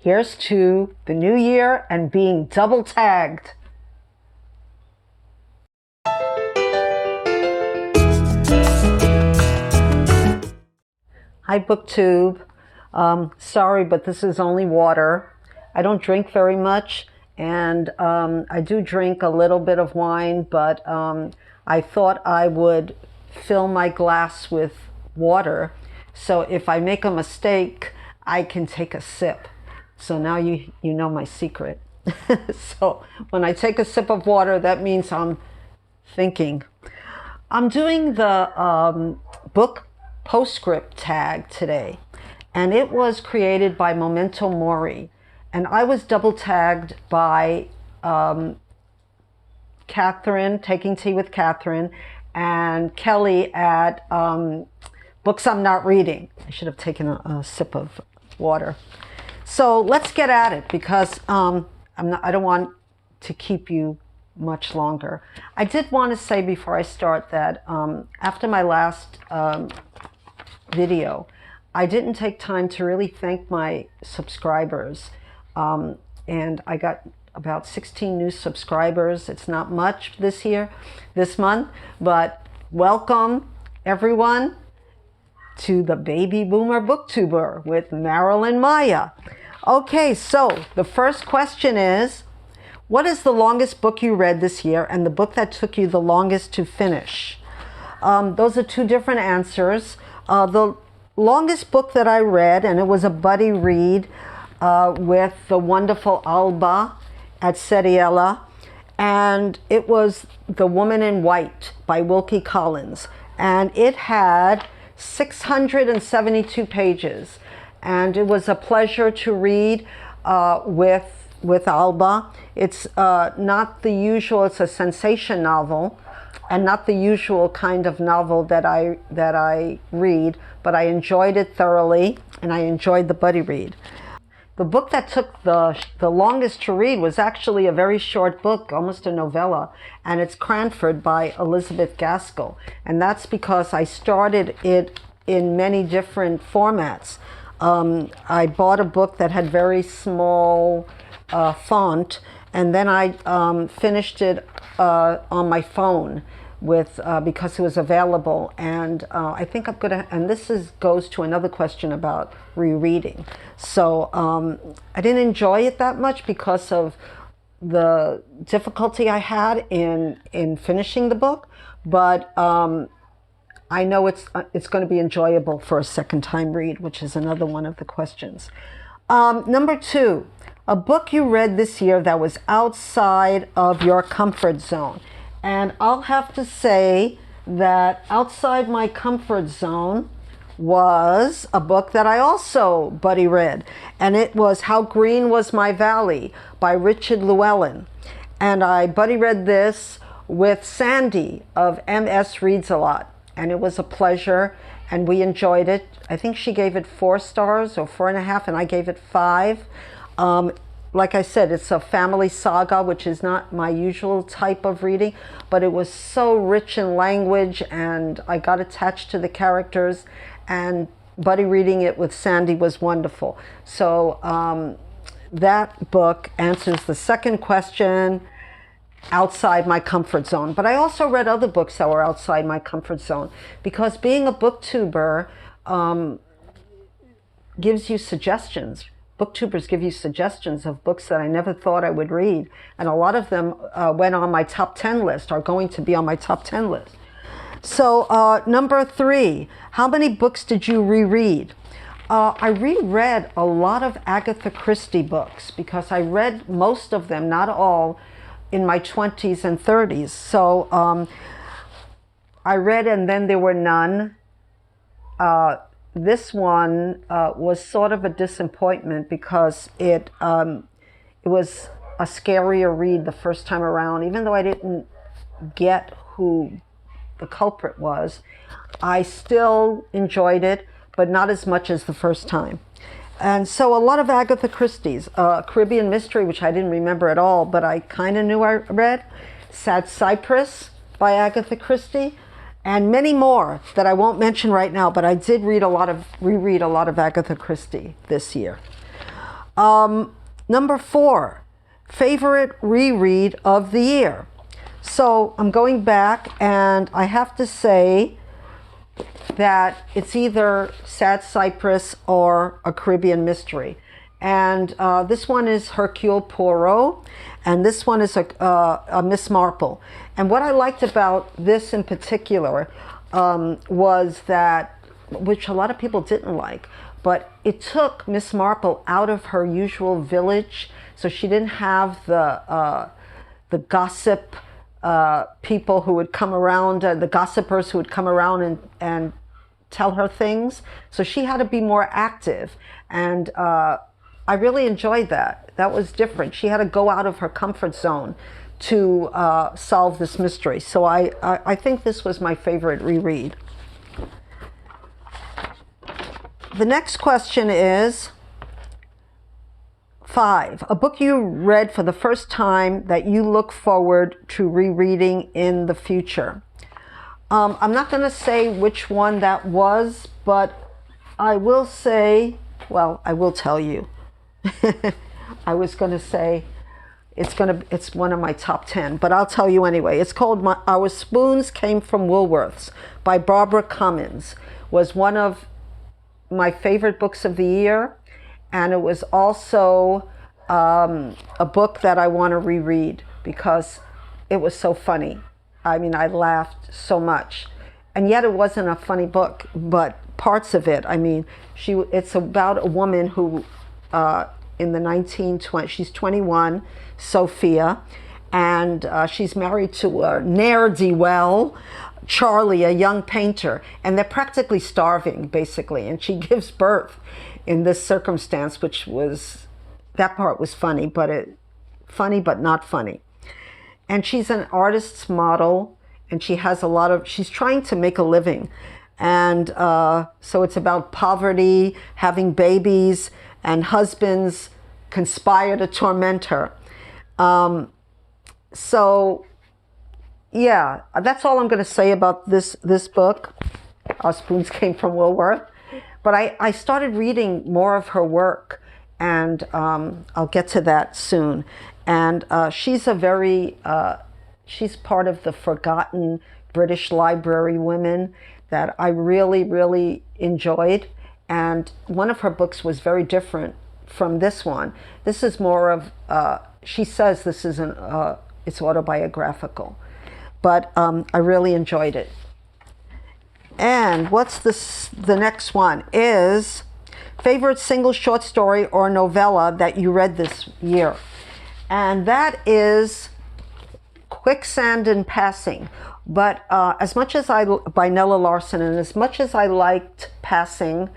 Here's to the new year and being double tagged. Hi, Booktube. Sorry, but this is only water. I don't drink very much, and I do drink a little bit of wine, but I thought I would fill my glass with water, so if I make a mistake, I can take a sip. So now you know my secret. So when I take a sip of water, that means I'm thinking. I'm doing the book Postscript tag today, and it was created by Mementomori, and I was double tagged by Catherine, Taking Tea with Catherine, and Kelly at Books I'm Not Reading. I should have taken a sip of water. So let's get at it, because I don't want to keep you much longer. I did want to say before I start that after my last video, I didn't take time to really thank my subscribers, and I got about 16 new subscribers. It's not much this month, but welcome everyone to the Baby Boomer Booktuber with Marilyn Maya. Okay, so the first question is, what is the longest book you read this year and the book that took you the longest to finish? Those are two different answers. The longest book that I read, and it was a buddy read with the wonderful Alba at Seriella, and it was The Woman in White by Wilkie Collins, and it had 672 pages, and it was a pleasure to read with Alba. It's not the usual, it's a sensation novel, and not the usual kind of novel that I read, but I enjoyed it thoroughly, and I enjoyed the buddy read. The book that took the longest to read was actually a very short book, almost a novella, and it's Cranford by Elizabeth Gaskell. And that's because I started it in many different formats. I bought a book that had very small font, and then I finished it on my phone because it was available. And I think I'm gonna, and this goes to another question about rereading. So I didn't enjoy it that much because of the difficulty I had in finishing the book, but I know it's going to be enjoyable for a second time read, which is another one of the questions. Number two, a book you read this year that was outside of your comfort zone. And I'll have to say that outside my comfort zone was a book that I also buddy read, and it was How Green Was My Valley by Richard Llewellyn. And I buddy read this with Sandy of MS Reads a Lot, and it was a pleasure, and we enjoyed it. I think she gave it 4 stars or 4.5, and I gave it 5. Like I said, it's a family saga, which is not my usual type of reading, but it was so rich in language, and I got attached to the characters, and buddy reading it with Sandy was wonderful. So that book answers the second question, outside my comfort zone. But I also read other books that were outside my comfort zone, because being a booktuber gives you suggestions. Booktubers give you suggestions of books that I never thought I would read, and a lot of them went on my top 10 list, are going to be on my top 10 list. So number 3, how many books did you reread? I reread a lot of Agatha Christie books, because I read most of them, not all, in my 20s and 30s. So I read And Then There Were None. This one was sort of a disappointment, because it was a scarier read the first time around. Even though I didn't get who the culprit was, I still enjoyed it, but not as much as the first time. And so a lot of Agatha Christie's, Caribbean Mystery, which I didn't remember at all, but I kind of knew I read, Sad Cypress by Agatha Christie, and many more that I won't mention right now, but I did reread a lot of Agatha Christie this year. Number 4, favorite reread of the year. So I'm going back, and I have to say that it's either Sad Cypress or A Caribbean Mystery. And this one is Hercule Poirot, and this one is a Miss Marple. And what I liked about this in particular was that, which a lot of people didn't like, but it took Miss Marple out of her usual village, so she didn't have the gossip people who would come around, the gossipers who would come around and tell her things. So she had to be more active, and I really enjoyed that. That was different. She had to go out of her comfort zone to solve this mystery. So I think this was my favorite reread. The next question is 5, a book you read for the first time that you look forward to rereading in the future. I'm not going to say which one that was, but I will say, well, I will tell you. I was going to say it's one of my top 10, but I'll tell you anyway. It's called Our Spoons Came from Woolworths by Barbara Cummins. Was one of my favorite books of the year, and it was also a book that I want to reread because it was so funny. I mean, I laughed so much, and yet it wasn't a funny book, but parts of it, I mean, it's about a woman who in the 1920s, she's 21, Sophia, and she's married to a ne'er-do-well, Charlie, a young painter, and they're practically starving, basically, and she gives birth in this circumstance, which was, that part was funny, funny but not funny. And she's an artist's model, and she has she's trying to make a living, and so it's about poverty, having babies, and husbands conspire to torment her. So yeah, that's all I'm going to say about this book. Our Spoons Came from Woolworth. But I started reading more of her work, and I'll get to that soon. And she's she's part of the forgotten British library women that I really, really enjoyed. And one of her books was very different from this one. This is more of, she says this is it's autobiographical. But I really enjoyed it. And what's the next one is favorite single short story or novella that you read this year. And that is Quicksand in Passing. But as much as by Nella Larson, and as much as I liked Passing,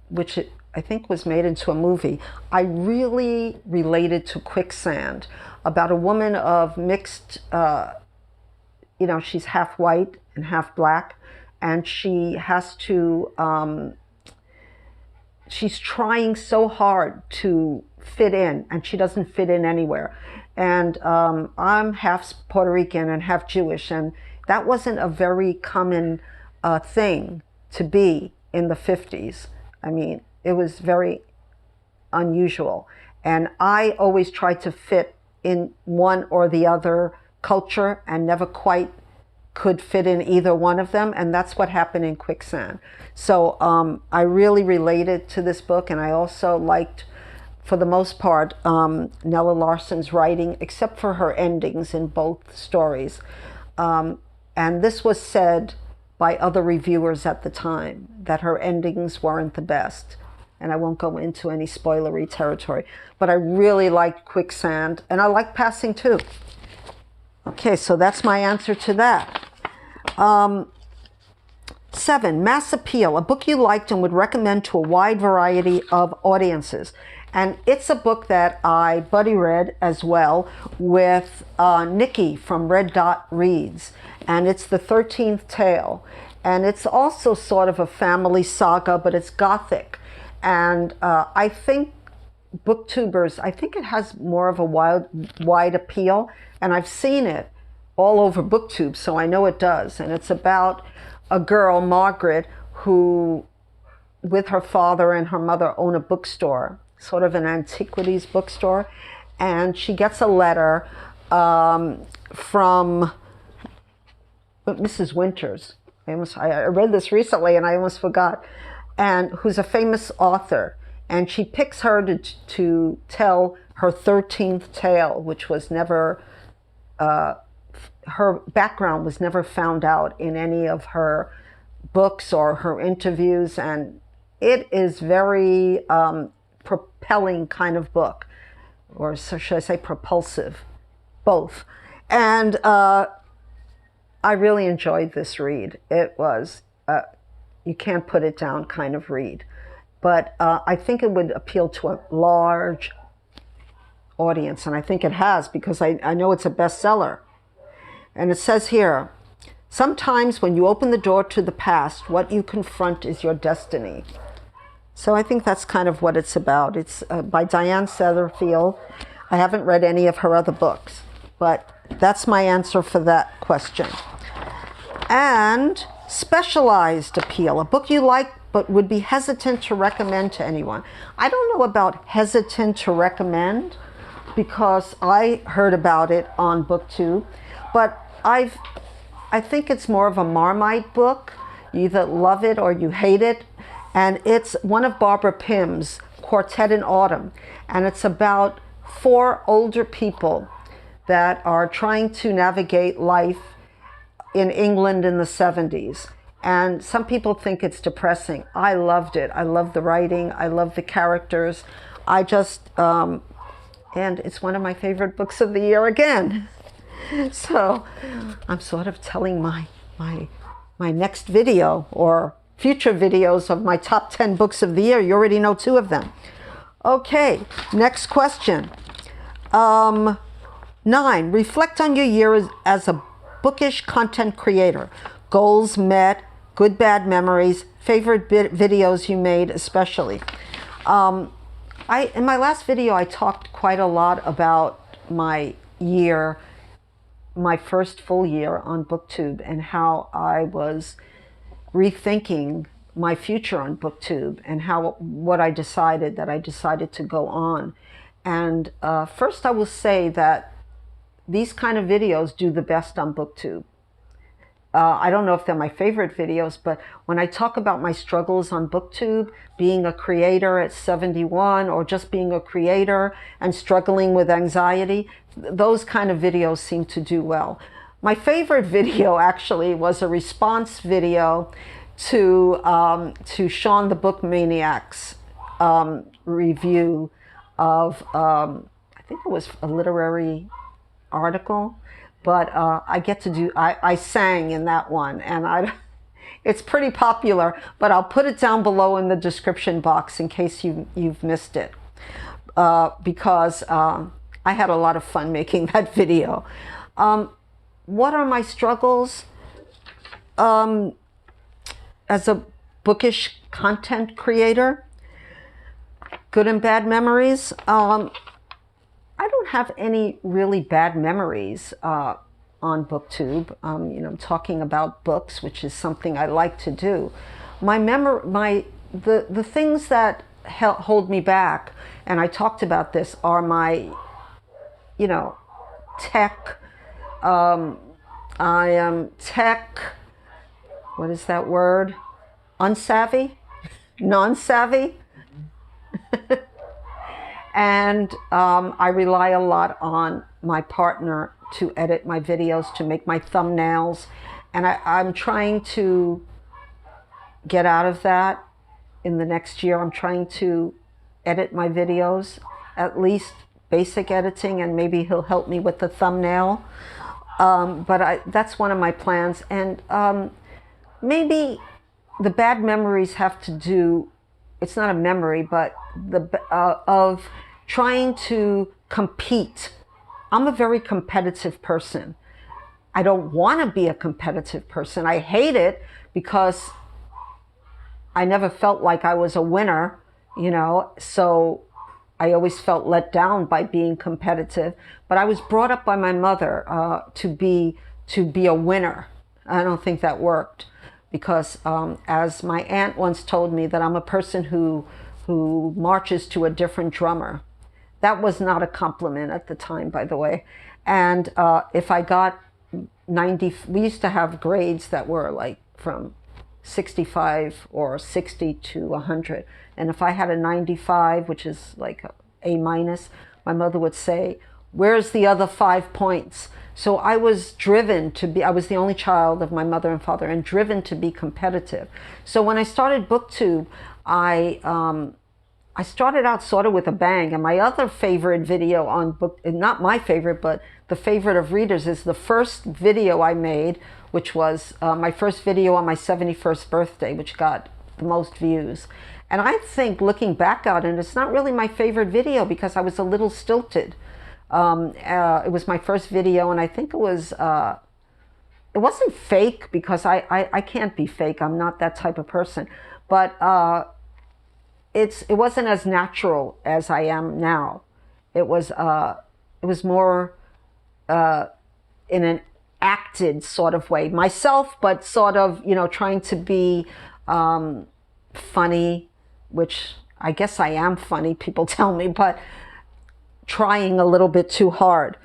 which I think was made into a movie, I really related to Quicksand, about a woman of mixed, she's half white and half black, and she has to, she's trying so hard to fit in, and she doesn't fit in anywhere. And I'm half Puerto Rican and half Jewish, and that wasn't a very common thing to be in the 50s. I mean, it was very unusual. And I always tried to fit in one or the other culture and never quite could fit in either one of them. And that's what happened in Quicksand. So I really related to this book, and I also liked, for the most part, Nella Larson's writing, except for her endings in both stories. And this was said by other reviewers at the time, that her endings weren't the best. And I won't go into any spoilery territory. But I really liked Quicksand, and I liked Passing too. Okay, so that's my answer to that. 7, Mass Appeal, a book you liked and would recommend to a wide variety of audiences. And it's a book that I buddy read as well with Nikki from Red Dot Reads. And it's The 13th Tale. And it's also sort of a family saga, but it's gothic. And I think booktubers, I think it has more of a wide appeal. And I've seen it all over Booktube, so I know it does. And it's about a girl, Margaret, who with her father and her mother own a bookstore. sort of an antiquities bookstore, and she gets a letter from Mrs. Winters. I read this recently and I almost forgot, and who's a famous author, and she picks her to tell her 13th tale, which was never, her background was never found out in any of her books or her interviews, and it is very propelling kind of book, or so should I say propulsive, both. And I really enjoyed this read. It was, you can't put it down kind of read. But I think it would appeal to a large audience, and I think it has, because I know it's a bestseller. And it says here, sometimes when you open the door to the past, what you confront is your destiny. So I think that's kind of what it's about. It's by Diane Setherfield. I haven't read any of her other books, but that's my answer for that question. And specialized appeal, a book you like but would be hesitant to recommend to anyone. I don't know about hesitant to recommend, because I heard about it on Booktube, but I think it's more of a Marmite book. You either love it or you hate it. And it's one of Barbara Pym's, Quartet in Autumn. And it's about 4 older people that are trying to navigate life in England in the 70s. And some people think it's depressing. I loved it. I love the writing. I love the characters. I just, and it's one of my favorite books of the year again. So I'm sort of telling my next video, or future videos, of my top 10 books of the year. You already know 2 of them. Okay, next question. 9, reflect on your year as a bookish content creator. Goals met, good, bad memories, favorite videos you made especially. In my last video, I talked quite a lot about my year, my first full year on Booktube, and how I was rethinking my future on Booktube, and what I decided to go on. And first I will say that these kind of videos do the best on Booktube. I don't know if they're my favorite videos, but when I talk about my struggles on Booktube, being a creator at 71, or just being a creator and struggling with anxiety, those kind of videos seem to do well. My favorite video actually was a response video to Sean the Book Maniac's review of, I think it was a literary article, but I sang in that one, and it's pretty popular, but I'll put it down below in the description box in case you've missed it, because I had a lot of fun making that video. What are my struggles as a bookish content creator? Good and bad memories. I don't have any really bad memories on Booktube. I'm talking about books, which is something I like to do. The things that hold me back, and I talked about this, are my, tech. I am tech. What is that word? Unsavvy, non-savvy. And I rely a lot on my partner to edit my videos, to make my thumbnails. And I'm trying to get out of that in the next year. I'm trying to edit my videos, at least basic editing, and maybe he'll help me with the thumbnail. But that's one of my plans. And maybe the bad memories have to do, it's not a memory, but of trying to compete. I'm a very competitive person. I don't want to be a competitive person. I hate it because I never felt like I was a winner, so I always felt let down by being competitive. But I was brought up by my mother to be a winner. I don't think that worked, because as my aunt once told me, that I'm a person who who marches to a different drummer. That was not a compliment at the time, by the way. And if I got 90, we used to have grades that were like from 65 or 60 to 100. And if I had a 95, which is like A minus, my mother would say, "Where's the other 5 points?" So I was driven to be, I was the only child of my mother and father, and driven to be competitive. So when I started Booktube, I started out sort of with a bang. And my other favorite video on book, not my favorite, but the favorite of readers, is the first video I made, which was my first video on my 71st birthday, which got the most views. And I think, looking back at it, it's not really my favorite video because I was a little stilted. It was my first video, and I think it wasn't fake, because I can't be fake. I'm not that type of person. But it wasn't as natural as I am now. It was more in an acted sort of way, myself, but sort of, trying to be funny, which I guess I am funny, people tell me, but trying a little bit too hard.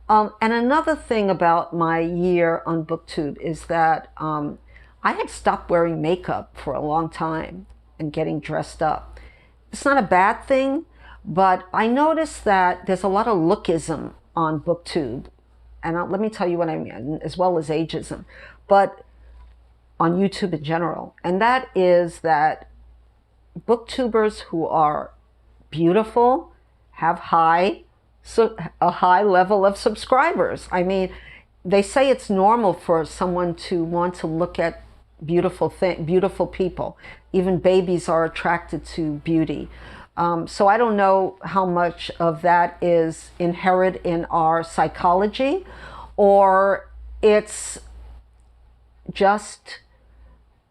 And another thing about my year on Booktube is that I had stopped wearing makeup for a long time and getting dressed up. It's not a bad thing, but I noticed that there's a lot of lookism on Booktube. And let me tell you what I mean, as well as ageism, but on YouTube in general. And that is that booktubers who are beautiful have a high level of subscribers. I mean, they say it's normal for someone to want to look at beautiful people. Even babies are attracted to beauty. So I don't know how much of that is inherent in our psychology, or it's just,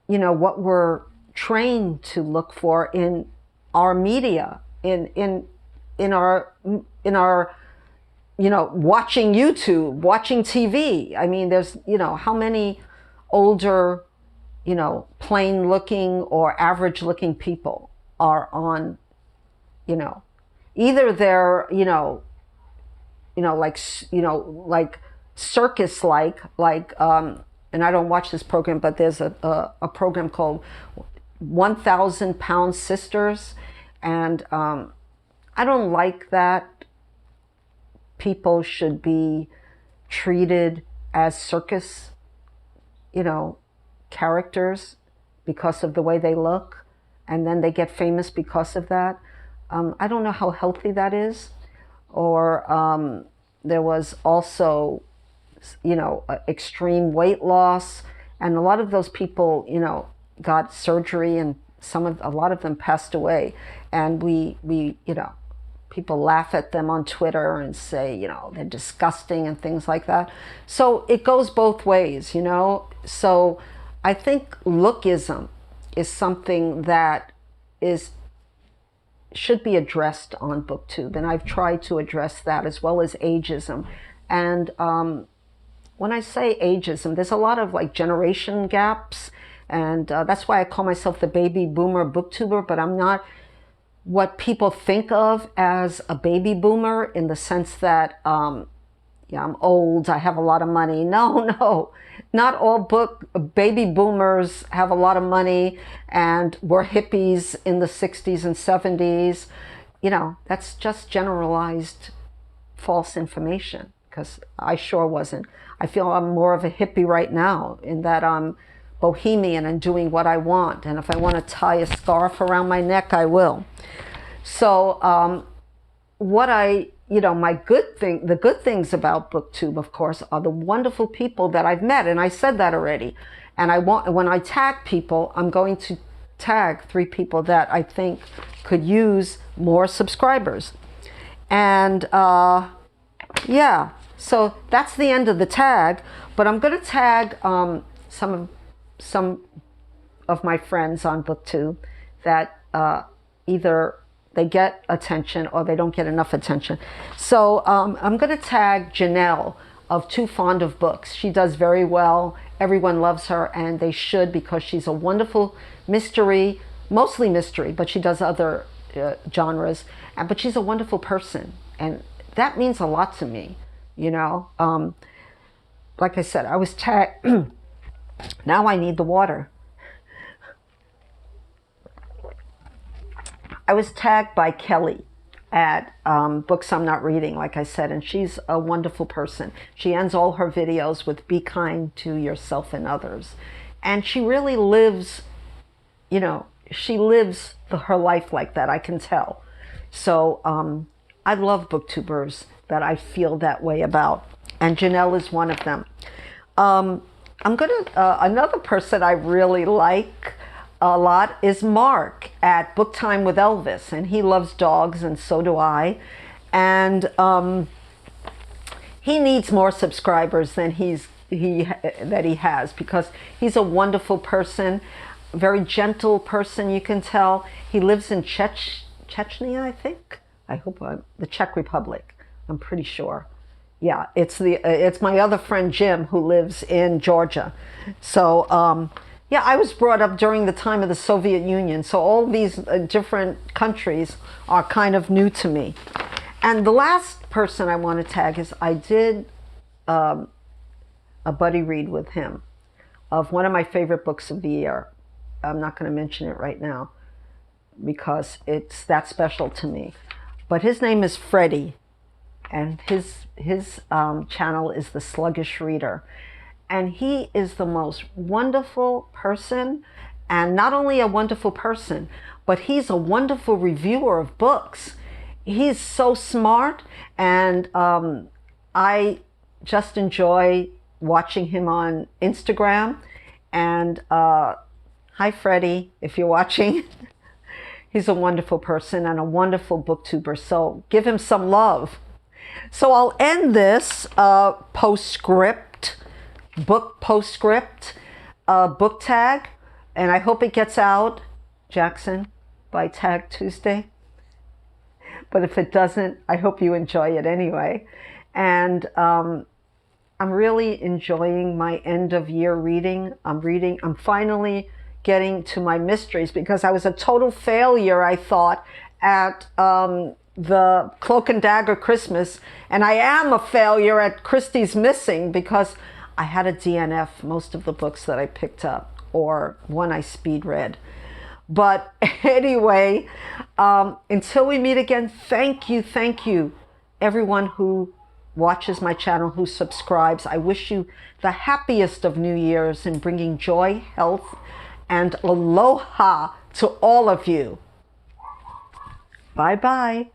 what we're trained to look for in our media, in our watching YouTube, watching TV. I mean, there's, how many older, plain looking or average looking people are on, either they're, like circus like, and I don't watch this program, but there's a program called 1,000 Pound Sisters. And I don't like that people should be treated as circus, characters because of the way they look, and then they get famous because of that. I don't know how healthy that is. Or there was also, extreme weight loss, and a lot of those people, got surgery, and a lot of them passed away. And we people laugh at them on Twitter and say, they're disgusting and things like that. So it goes both ways, So I think lookism is something that should be addressed on Booktube, and I've tried to address that, as well as ageism. And when I say ageism, there's a lot of like generation gaps, and that's why I call myself the baby boomer booktuber, but I'm not what people think of as a baby boomer, in the sense that I'm old, I have a lot of money. No, not all baby boomers have a lot of money and were hippies in the 60s and 70s. That's just generalized false information, because I sure wasn't. I feel I'm more of a hippie right now, in that I'm bohemian and doing what I want. And if I want to tie a scarf around my neck, I will. So the good things about Booktube, of course, are the wonderful people that I've met. And I said that already. And when I tag people, I'm going to tag 3 people that I think could use more subscribers. And yeah, so that's the end of the tag. But I'm going to tag some of my friends on Booktube that either they get attention or they don't get enough attention. So I'm going to tag Janelle of Too Fond of Books. She does very well. Everyone loves her, and they should, because she's a wonderful mystery, mostly mystery, but she does other genres, but she's a wonderful person, and that means a lot to me, you know. Like I said, I was tagged. Now I need the water. I was tagged by Kelly at Books I'm Not Reading, like I said, and she's a wonderful person. She ends all her videos with "Be kind to yourself and others," and she really lives, you know, she lives her life like that, I can tell. So I love booktubers that I feel that way about, and Janelle is one of them. Another person I really like a lot is Mark at Book Time with Elvis, and he loves dogs, and so do I. And he needs more subscribers than he has, because he's a wonderful person, very gentle person, you can tell. He lives in Chechnya, I think. I hope the Czech Republic. I'm pretty sure. Yeah, it's my other friend Jim who lives in Georgia. So yeah, I was brought up during the time of the Soviet Union, so all these different countries are kind of new to me. And the last person I want to tag is I did a buddy read with him of one of my favorite books of the year. I'm not going to mention it right now because it's that special to me. But his name is Freddie, and his channel is The Sluggish Reader. And he is the most wonderful person, and not only a wonderful person, but he's a wonderful reviewer of books. He's so smart, and I just enjoy watching him on Instagram. And hi, Freddie, if you're watching. He's a wonderful person and a wonderful booktuber, so give him some love. So I'll end this Postscript book tag, and I hope it gets out, Jackson, by Tag Tuesday. But if it doesn't, I hope you enjoy it anyway. And I'm really enjoying my end of year reading. I'm finally getting to my mysteries, because I was a total failure, I thought, at the Cloak and Dagger Christmas, and I am a failure at Christie's Missing, because I had a DNF most of the books that I picked up, or one I speed read. But anyway, until we meet again, thank you, everyone who watches my channel, who subscribes. I wish you the happiest of New Year's in bringing joy, health, and aloha to all of you. Bye-bye.